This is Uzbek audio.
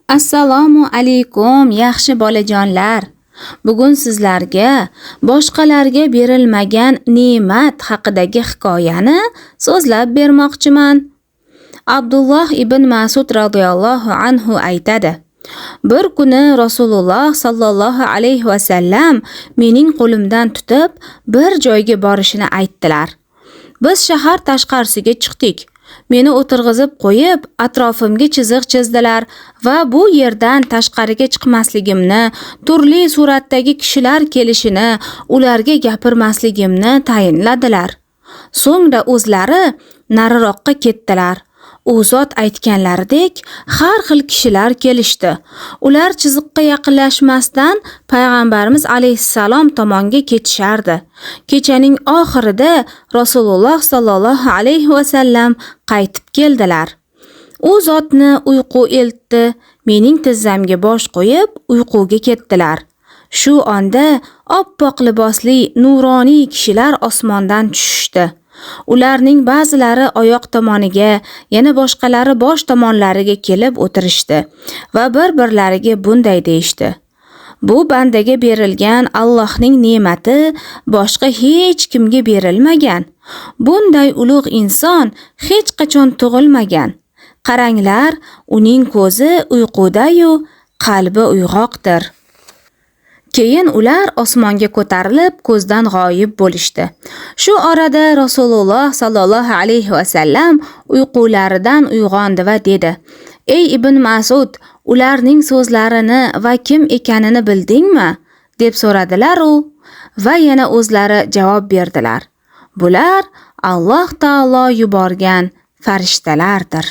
Assalomu alaykum yaxshi bolajonlar. Bugun sizlarga boshqalarga berilmagan ne'mat haqidagi hikoyani so'zlab bermoqchiman. Abdulloh ibn Mas'ud radhiyallohu anhu aytadi: Bir kuni Rasululloh sallallohu alayhi va sallam mening qo'limdan tutib bir joyga borishini aytdilar. Biz shahar tashqarisiga chiqdik. Meni o'tirg'izib qo'yib, atrofimga chiziq chizdilar va bu yerdan tashqariga chiqmasligimni, turli suratdagi kishilar kelishini, ularga gapirmasligimni tayinladilar. So'ngra o'zlari nariroqqa ketdilar. U zot aytganlaridek har xil kishilar kelishdi. Ular chiziqqa yaqinlashmasdan payg'ambarimiz alayhissalom tomonga ketishardi. Kechaning oxirida Rasululloh sallallohu alayhi va sallam qaytib keldilar. U zotni uyqu eltdi. Mening tizzamga bosh qo'yib uyquga ketdilar. Shu onda oppoq libosli nuroniy kishilar osmondan tushishdi. Ularning ba'zilari oyoq tomoniga, yana boshqalari bosh tomonlariga kelib o'tirishdi va bir-birlariga bunday deyishdi: Bu bandaga berilgan Allohning ne'mati boshqa hech kimga berilmagan. Bunday ulug' inson hech qachon tug'ilmagan. Qaranglar, uning ko'zi uyquda-yu, qalbi uyg'oqdir. Keyin ular osmonga ko'tarilib ko'zdan g'oyib bo'lishdi. Shu orada Rasululloh sallallohu alayhi va sallam uyqularidan uyg'ondi va dedi: Ey ibn Mas'ud, ularning so'zlarini va kim ekanini bildingmi? Deb so'radilar u va yana o'zlari javob berdilar: Bular Alloh taolo yuborgan farishtalardir.